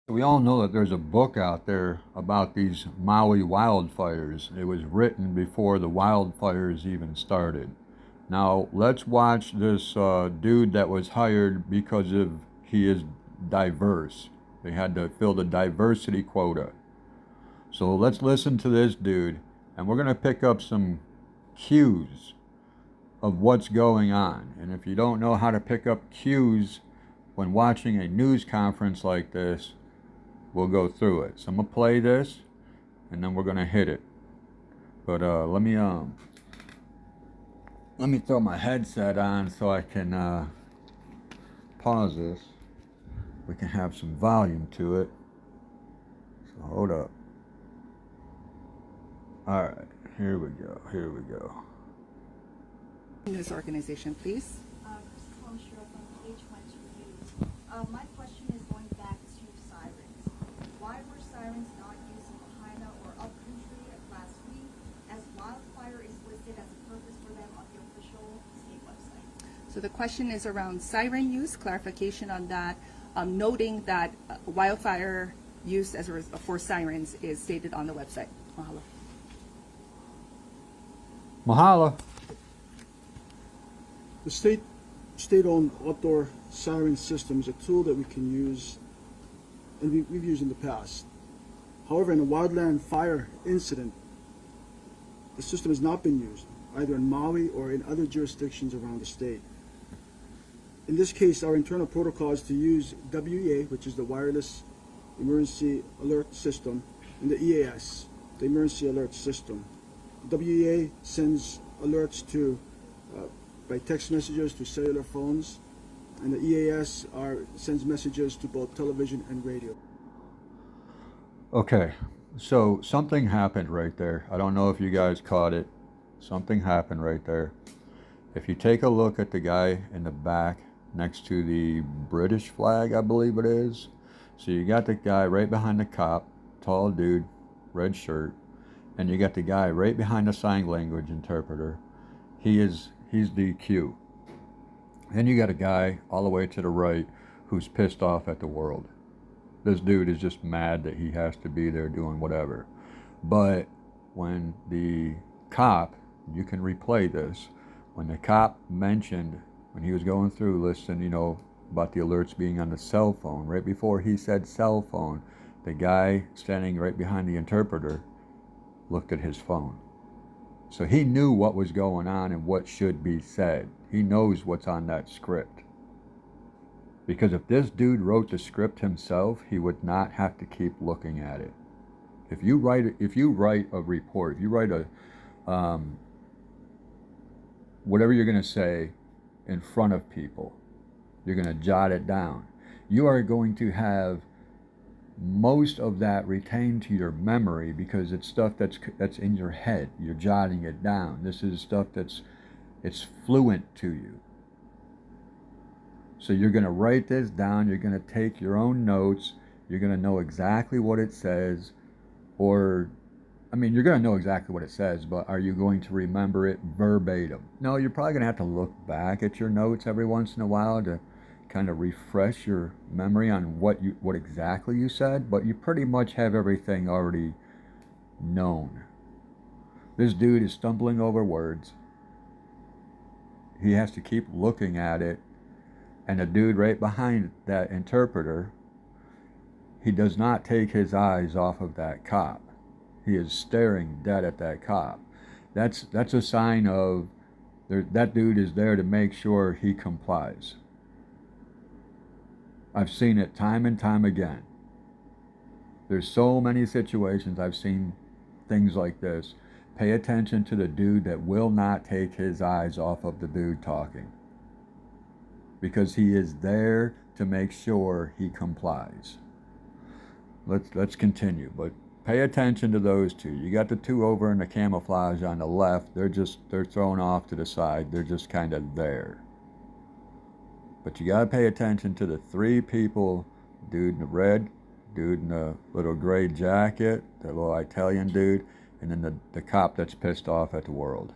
We all know that there's a book out there about these Maui wildfires. It was written before the wildfires even started. Now, let's watch this dude that was hired because of he is diverse. They had to fill the diversity quota. So let's listen to this dude, and we're going to pick up some cues of what's going on. And if you don't know how to pick up cues when watching a news conference like this, we'll go through it. So I'm gonna play this, and then we're gonna hit it. But let me throw my headset on so I can pause this. We can have some volume to it. So hold up. All right, here we go. Here we go. News organization, please. My question is going back to sirens. Why were sirens not used in Lahaina or upcountry last week, as wildfire is listed as a purpose for them on the official state website? So the question is around siren use, clarification on that, noting that wildfire use for sirens is stated on the website. Mahalo. Mahalo. The state-owned outdoor siren system is a tool that we can use, and we've used in the past. However, in a wildland fire incident, the system has not been used, either in Maui or in other jurisdictions around the state. In this case, our internal protocol is to use WEA, which is the Wireless Emergency Alert System, and the EAS, the Emergency Alert System. WEA sends alerts to by text messages to cellular phones, and the EAS sends messages to both television and radio. Okay, so something happened right there. I don't know if you guys caught it. Something happened right there. If you take a look at the guy in the back next to the British flag, I believe it is. So you got the guy right behind the cop, tall dude, red shirt, and you got the guy right behind the sign language interpreter. He's the Q. Then you got a guy all the way to the right who's pissed off at the world. This dude is just mad that he has to be there doing whatever. But when the cop, you can replay this, when the cop mentioned, when he was going through listing, about the alerts being on the cell phone, right before he said cell phone, the guy standing right behind the interpreter looked at his phone. So he knew what was going on and what should be said. He knows what's on that script. Because if this dude wrote the script himself, he would not have to keep looking at it. If you write a report, if you write a whatever you're going to say in front of people, you're going to jot it down. You are going to have most of that retained to your memory because it's stuff that's in your head. You're jotting it down. This is stuff it's fluent to you. So you're going to write this down. You're going to take your own notes. You're going to know exactly what it says, you're going to know exactly what it says, but are you going to remember it verbatim? No, you're probably going to have to look back at your notes every once in a while to kind of refresh your memory on what exactly you said, but you pretty much have everything already known. This dude is stumbling over words. He has to keep looking at it, and the dude right behind that interpreter, he does not take his eyes off of that cop. He is staring dead at that cop. That's a sign of that dude is there to make sure he complies. I've seen it time and time again. There's so many situations I've seen things like this. Pay attention to the dude that will not take his eyes off of the dude talking. Because he is there to make sure he complies. Let's continue, but pay attention to those two. You got the two over in the camouflage on the left. They're thrown off to the side. They're just kind of there. But you got to pay attention to the three people, dude in the red, dude in the little gray jacket, the little Italian dude, and then the cop that's pissed off at the world.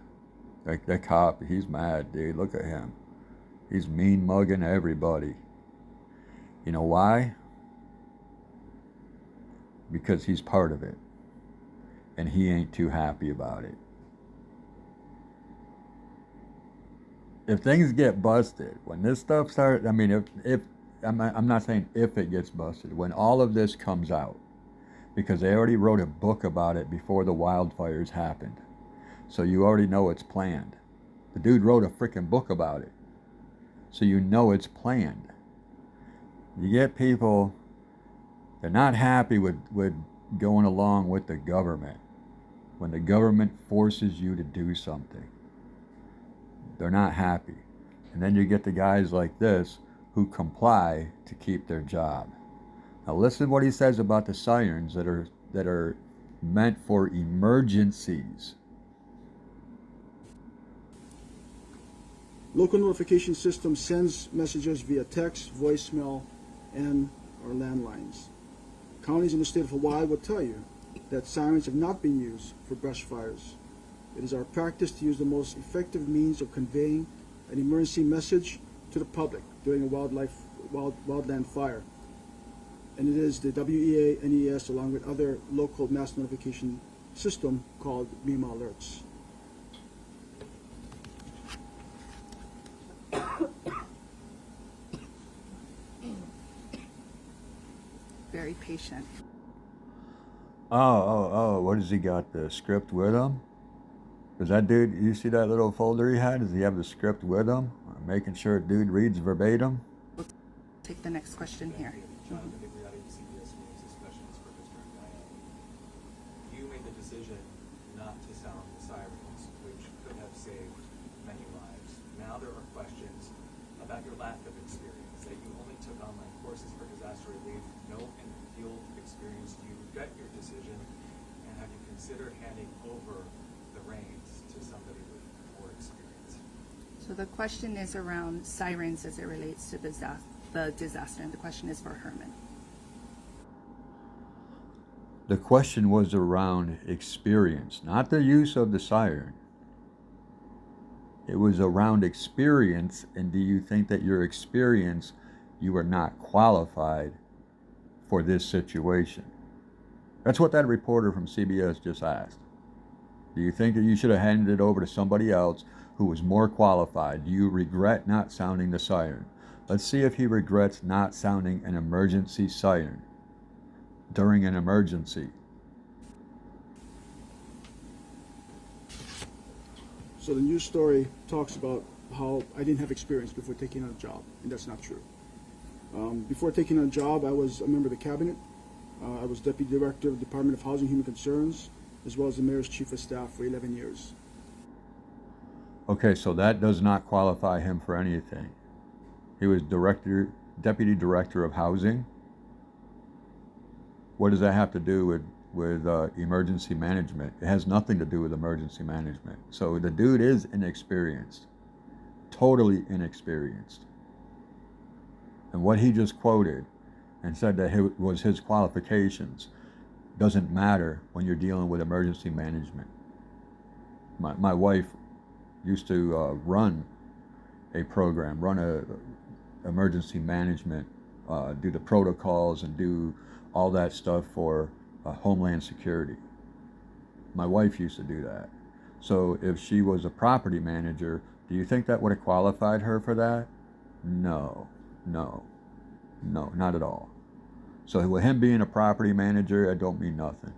That cop, he's mad, dude. Look at him. He's mean mugging everybody. You know why? because he's part of it. And he ain't too happy about it. If things get busted, when this stuff starts, I mean, if I'm not saying if it gets busted, when all of this comes out, because they already wrote a book about it before the wildfires happened. So you already know it's planned. The dude wrote a freaking book about it. So you know it's planned. You get people, they're not happy with going along with the government. When the government forces you to do something, they're not happy. And then you get the guys like this who comply to keep their job. Now listen to what he says about the sirens that are meant for emergencies. Local notification system sends messages via text, voicemail, and or landlines. Counties in the state of Hawaii will tell you that sirens have not been used for brush fires. It is our practice to use the most effective means of conveying an emergency message to the public during a wildland fire. And it is the WEA, NES, along with other local mass notification system called MEMA alerts. Very patient. Oh, what has he got, the script with him? Does that dude, you see that little folder he had? Does he have the script with him? Making sure dude reads verbatim? Take the next question here. You made the decision not to sound the sirens, which could have saved many lives. Now there are questions about your lack of experience, that you only took online courses for disaster relief, no in-field experience. Do you regret your decision, and have you considered handing over the reins to somebody with more experience? So the question is around sirens as it relates to the disaster, and the question is for Herman. The question was around experience, not the use of the siren. It was around experience, and do you think that your experience, you are not qualified for this situation? That's what that reporter from CBS just asked. Do you think that you should have handed it over to somebody else who was more qualified? Do you regret not sounding the siren? Let's see if he regrets not sounding an emergency siren during an emergency. So the news story talks about how I didn't have experience before taking on a job, and that's not true. Before taking on a job, I was a member of the cabinet. I was deputy director of the Department of Housing and Human Concerns, as well as the mayor's chief of staff for 11 years. Okay, so that does not qualify him for anything. He was deputy director of housing. What does that have to do with emergency management? It has nothing to do with emergency management. So the dude is inexperienced, totally inexperienced. And what he just quoted and said that it was his qualifications doesn't matter when you're dealing with emergency management. My wife used to run a program, run a emergency management, do the protocols and do all that stuff for Homeland Security. My wife used to do that. So if she was a property manager, do you think that would have qualified her for that? No, not at all. So with him being a property manager, it don't mean nothing.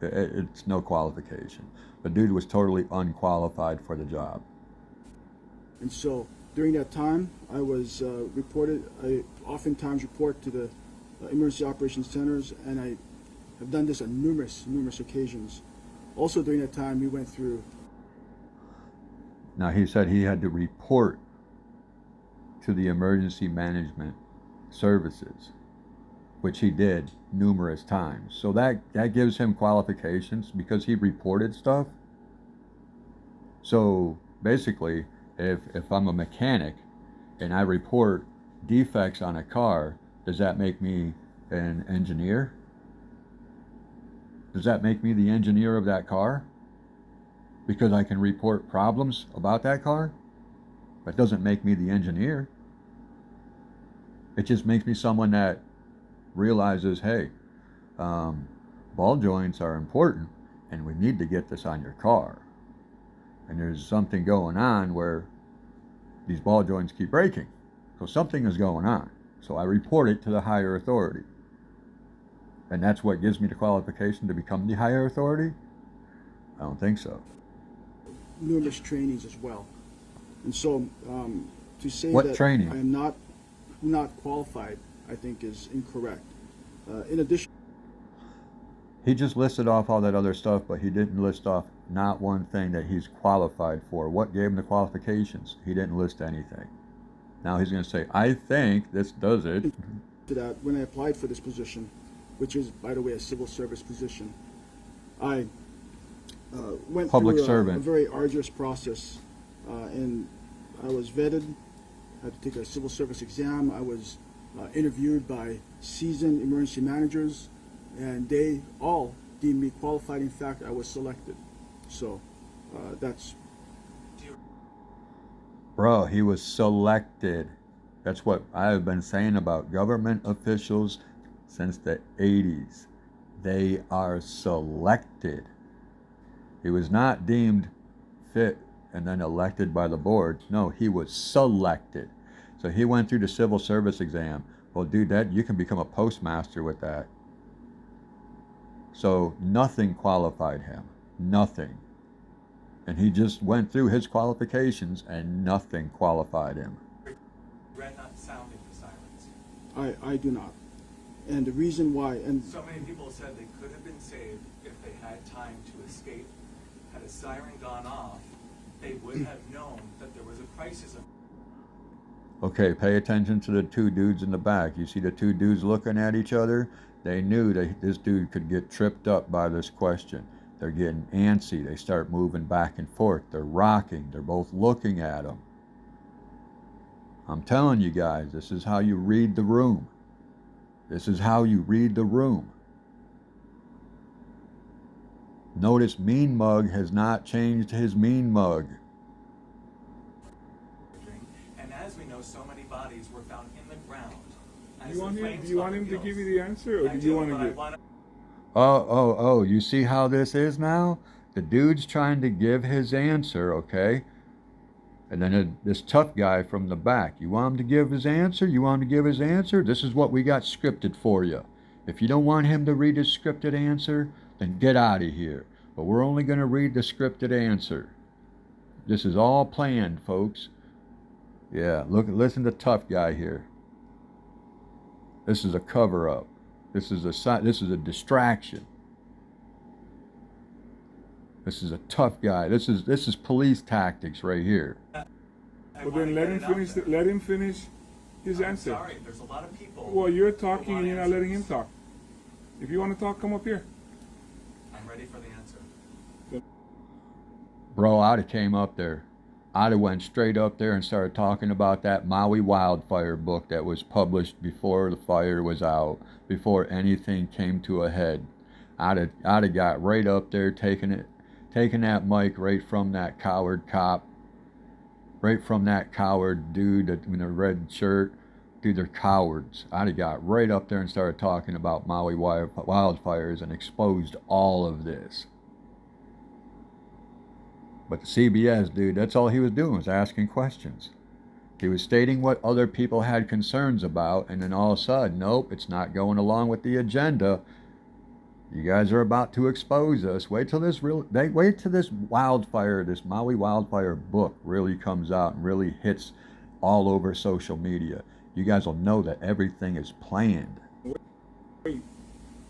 It's no qualification. The dude was totally unqualified for the job. And so during that time, I was I oftentimes report to the emergency operations centers, and I have done this on numerous occasions. Also during that time, we went through. Now he said he had to report to the emergency management services, which he did numerous times. So that gives him qualifications because he reported stuff. So basically, if I'm a mechanic and I report defects on a car, does that make me an engineer? Does that make me the engineer of that car? Because I can report problems about that car? That doesn't make me the engineer. It just makes me someone that realizes, hey, ball joints are important, and we need to get this on your car. And there's something going on where these ball joints keep breaking. So something is going on. So I report it to the higher authority. And that's what gives me the qualification to become the higher authority? I don't think so. Numerous trainings as well. And so to say What that training? I am not qualified, I think is incorrect. In addition, He just listed off all that other stuff, but he didn't list off not one thing that he's qualified for. What gave him the qualifications? He didn't list anything. Now he's going to say, I think this does it. to that, when I applied for this position, which is, by the way, a civil service position, I went Public through servant. a very arduous process, and I was vetted, had to take a civil service exam. I was interviewed by seasoned emergency managers, and they all deemed me qualified. In fact, I was selected. So that's Bro, he was selected. That's what I have been saying about government officials since the 80s. They are selected. He was not deemed fit and then elected by the board. No, he was selected. So he went through the civil service exam. Well, dude, that you can become a postmaster with that. So nothing qualified him. Nothing. And he just went through his qualifications and nothing qualified him. Regret not sounding the sirens. I do not. And the reason why, and So many people said they could have been saved if they had time to escape. Had a siren gone off, they would have known that there was a crisis. Okay, pay attention to the two dudes in the back. You see the two dudes looking at each other? They knew that this dude could get tripped up by this question. They're getting antsy. They start moving back and forth. They're rocking. They're both looking at him. I'm telling you guys, this is how you read the room. This is how you read the room. Notice Mean Mug has not changed his mean mug. And as we know, so many bodies were found in the ground. Do you want him to give you the answer, or do you want to get? Oh, you see how this is now? The dude's trying to give his answer, okay? And then this tough guy from the back, you want him to give his answer? You want him to give his answer? This is what we got scripted for you. If you don't want him to read his scripted answer, then get out of here. But we're only going to read the scripted answer. This is all planned, folks. Yeah, listen to tough guy here. This is a cover-up. This is a distraction. This is a tough guy. This is police tactics right here. Well, then let him finish. Let him finish his answer. Sorry, there's a lot of people. Well, you're who talking want and you're not letting him answers. talk. If you want to talk, come up here. I'm ready for the answer. Bro, I'd have came up there. I'd have went straight up there and started talking about that Maui Wildfire book that was published before the fire was out, before anything came to a head. I'd have got right up there, taking that mic right from that coward cop, right from that coward dude in a red shirt. Dude, they're cowards. I'd have got right up there and started talking about Maui wildfires and exposed all of this. But the CBS dude, that's all he was doing, was asking questions. He was stating what other people had concerns about, and then all of a sudden, nope, it's not going along with the agenda. You guys are about to expose us. Wait till this wildfire, this Maui wildfire book really comes out and really hits all over social media. You guys will know that everything is planned.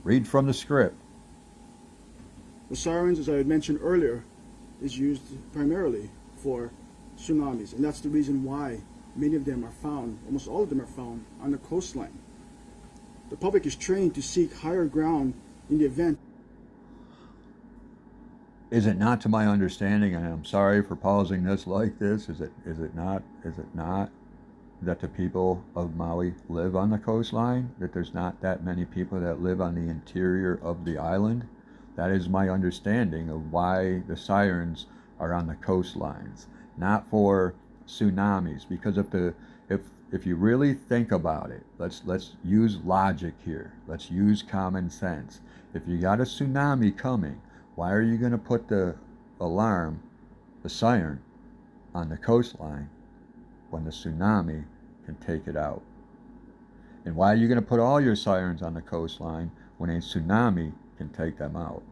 Read from the script. the sirens, as I had mentioned earlier, is used primarily for tsunamis, and that's the reason why many of them are found, almost all of them are found on the coastline. The public is trained to seek higher ground in the event. Is it not to my understanding, and I'm sorry for pausing this like this, is it not that the people of Maui live on the coastline? That there's not that many people that live on the interior of the island? That is my understanding of why the sirens are on the coastlines, not for tsunamis. Because if you really think about it, let's use logic here. Let's use common sense. If you got a tsunami coming, why are you going to put the alarm, the siren, on the coastline when the tsunami can take it out? And why are you going to put all your sirens on the coastline when a tsunami can take them out?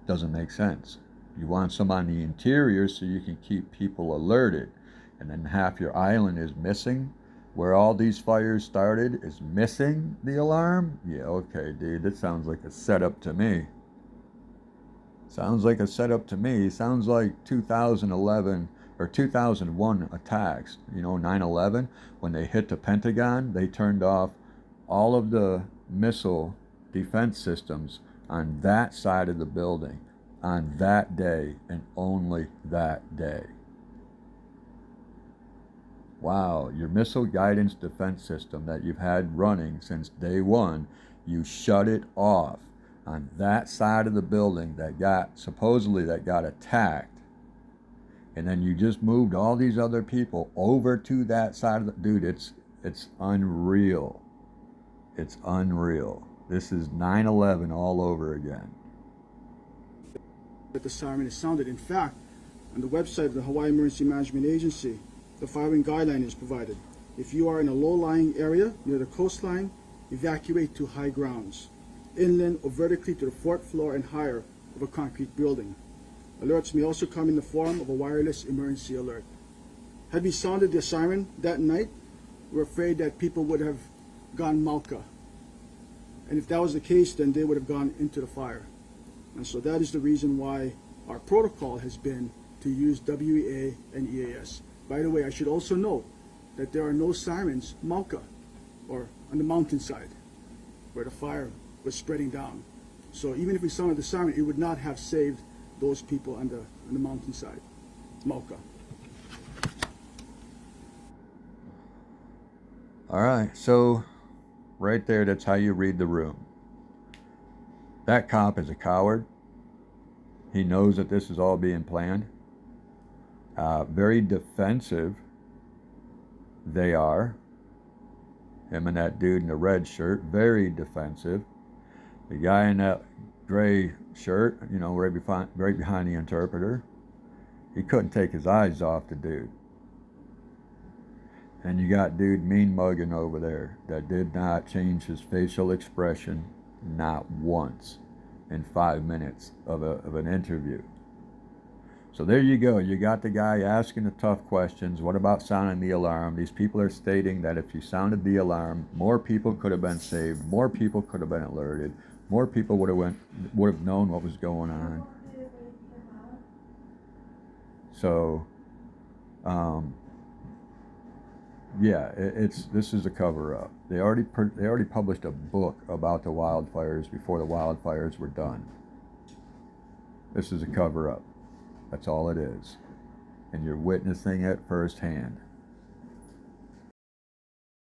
Doesn't make sense. You want some on the interior so you can keep people alerted, and then half your island is missing. Where all these fires started is missing the alarm? Yeah, okay, dude, that sounds like a setup to me. Sounds like a setup to me. Sounds like 2011 or 2001 attacks. You know, 9/11, when they hit the Pentagon, they turned off all of the missile defense systems on that side of the building on that day, and only that day. Wow, your missile guidance defense system that you've had running since day one, you shut it off on that side of the building that supposedly got attacked. And then you just moved all these other people over to that side of the, dude, it's unreal. It's unreal. This is 9/11 all over again. That the siren is sounded. In fact, on the website of the Hawaii Emergency Management Agency, the firing guideline is provided. If you are in a low-lying area near the coastline, evacuate to high grounds, inland or vertically to the fourth floor and higher of a concrete building. Alerts may also come in the form of a wireless emergency alert. Had we sounded the siren that night, we're afraid that people would have gone Malka. And if that was the case, then they would have gone into the fire. And so that is the reason why our protocol has been to use WEA and EAS. By the way, I should also note that there are no sirens Malka, or on the mountainside where the fire was spreading down. So even if we sounded the siren, it would not have saved those people on the mountainside, Malka. All right, so right there, that's how you read the room. That cop is a coward. He knows that this is all being planned. Very defensive they are. Him and that dude in the red shirt, very defensive. The guy in that gray shirt, you know, right behind the interpreter, he couldn't take his eyes off the dude. And you got dude mean mugging over there that did not change his facial expression not once in 5 minutes of an interview. So there you go. You got the guy asking the tough questions. What about sounding the alarm? These people are stating that if you sounded the alarm, more people could have been saved, more people could have been alerted, more people would have known what was going on. So, yeah, this is a cover-up. They already published a book about the wildfires before the wildfires were done. This is a cover-up. That's all it is. And you're witnessing it firsthand.